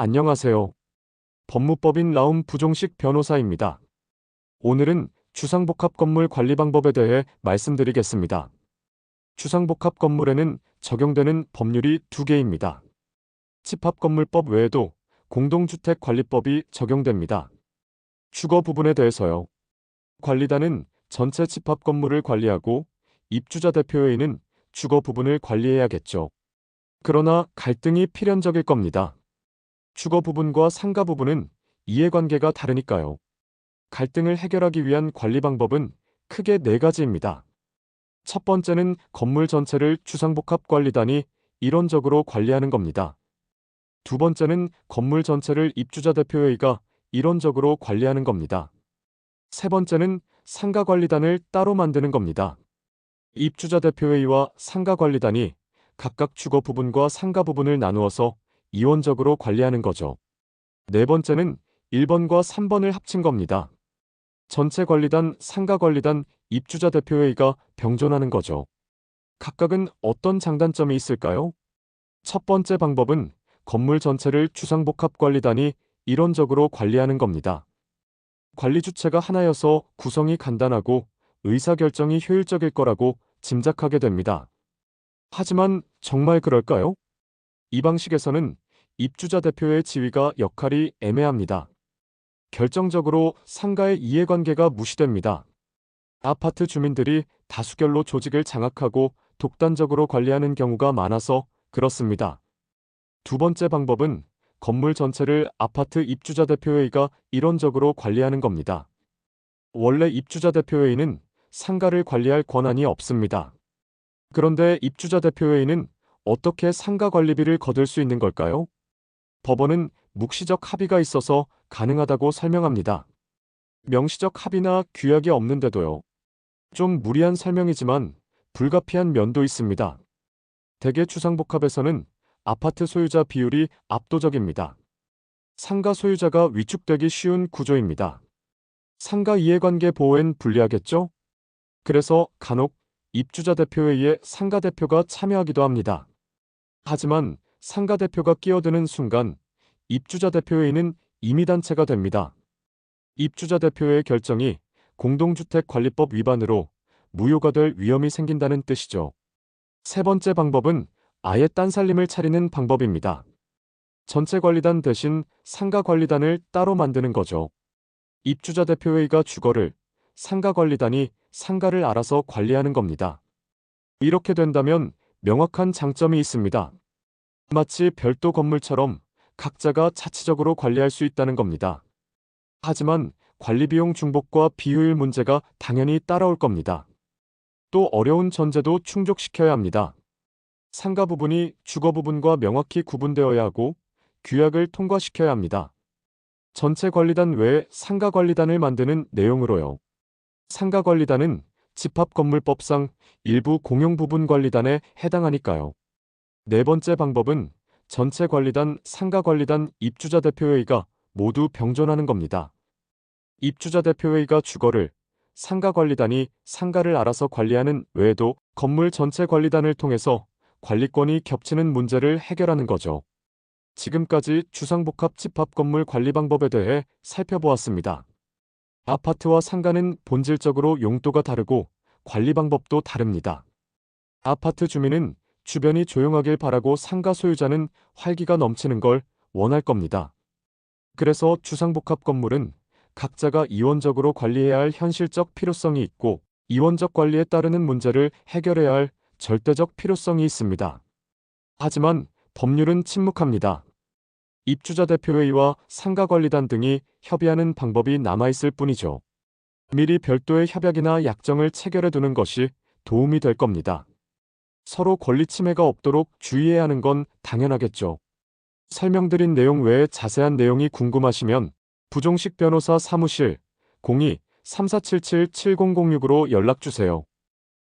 안녕하세요. 법무법인 라움 부종식 변호사입니다. 오늘은 주상복합 건물 관리 방법에 대해 말씀드리겠습니다. 주상복합 건물에는 적용되는 법률이 두 개입니다. 집합건물법 외에도 공동주택관리법이 적용됩니다. 주거 부분에 대해서요. 관리단은 전체 집합건물을 관리하고 입주자 대표회의는 주거 부분을 관리해야겠죠. 그러나 갈등이 필연적일 겁니다. 주거 부분과 상가 부분은 이해관계가 다르니까요. 갈등을 해결하기 위한 관리 방법은 크게 네 가지입니다. 첫 번째는 건물 전체를 주상복합관리단이 일원적으로 관리하는 겁니다. 두 번째는 건물 전체를 입주자 대표회의가 일원적으로 관리하는 겁니다. 세 번째는 상가관리단을 따로 만드는 겁니다. 입주자 대표회의와 상가관리단이 각각 주거 부분과 상가 부분을 나누어서 이원적으로 관리하는 거죠. 네 번째는 1번과 3번을 합친 겁니다. 전체 관리단, 상가 관리단, 입주자 대표회의가 병존하는 거죠. 각각은 어떤 장단점이 있을까요? 첫 번째 방법은 건물 전체를 주상복합관리단이 일원적으로 관리하는 겁니다. 관리 주체가 하나여서 구성이 간단하고 의사결정이 효율적일 거라고 짐작하게 됩니다. 하지만 정말 그럴까요? 이 방식에서는 입주자 대표의 지위가 역할이 애매합니다. 결정적으로 상가의 이해관계가 무시됩니다. 아파트 주민들이 다수결로 조직을 장악하고 독단적으로 관리하는 경우가 많아서 그렇습니다. 두 번째 방법은 건물 전체를 아파트 입주자 대표회의가 일원적으로 관리하는 겁니다. 원래 입주자 대표회의는 상가를 관리할 권한이 없습니다. 그런데 입주자 대표회의는 어떻게 상가 관리비를 거둘 수 있는 걸까요? 법원은 묵시적 합의가 있어서 가능하다고 설명합니다. 명시적 합의나 규약이 없는데도요. 좀 무리한 설명이지만 불가피한 면도 있습니다. 대개 주상복합에서는 아파트 소유자 비율이 압도적입니다. 상가 소유자가 위축되기 쉬운 구조입니다. 상가 이해관계 보호엔 불리하겠죠? 그래서 간혹 입주자 대표회의에 상가 대표가 참여하기도 합니다. 하지만 상가 대표가 끼어드는 순간 입주자 대표회의는 임의단체가 됩니다. 입주자 대표회의 결정이 공동주택관리법 위반으로 무효가 될 위험이 생긴다는 뜻이죠. 세 번째 방법은 아예 딴살림을 차리는 방법입니다. 전체 관리단 대신 상가 관리단을 따로 만드는 거죠. 입주자 대표회의가 주거를, 상가 관리단이 상가를 알아서 관리하는 겁니다. 이렇게 된다면 명확한 장점이 있습니다. 마치 별도 건물처럼 각자가 자치적으로 관리할 수 있다는 겁니다. 하지만 관리비용 중복과 비효율 문제가 당연히 따라올 겁니다. 또 어려운 전제도 충족시켜야 합니다. 상가 부분이 주거 부분과 명확히 구분되어야 하고 규약을 통과시켜야 합니다. 전체 관리단 외에 상가 관리단을 만드는 내용으로요. 상가 관리단은 집합건물법상 일부 공용 부분 관리단에 해당하니까요. 네 번째 방법은 전체 관리단, 상가 관리단, 입주자 대표회의가 모두 병존하는 겁니다. 입주자 대표회의가 주거를, 상가 관리단이 상가를 알아서 관리하는 외에도 건물 전체 관리단을 통해서 관리권이 겹치는 문제를 해결하는 거죠. 지금까지 주상복합 집합건물 관리 방법에 대해 살펴보았습니다. 아파트와 상가는 본질적으로 용도가 다르고 관리 방법도 다릅니다. 아파트 주민은 주변이 조용하길 바라고 상가 소유자는 활기가 넘치는 걸 원할 겁니다. 그래서 주상복합 건물은 각자가 이원적으로 관리해야 할 현실적 필요성이 있고 이원적 관리에 따르는 문제를 해결해야 할 절대적 필요성이 있습니다. 하지만 법률은 침묵합니다. 입주자 대표회의와 상가관리단 등이 협의하는 방법이 남아있을 뿐이죠. 미리 별도의 협약이나 약정을 체결해 두는 것이 도움이 될 겁니다. 서로 권리 침해가 없도록 주의해야 하는 건 당연하겠죠. 설명드린 내용 외에 자세한 내용이 궁금하시면 부종식 변호사 사무실 02-3477-7006으로 연락주세요.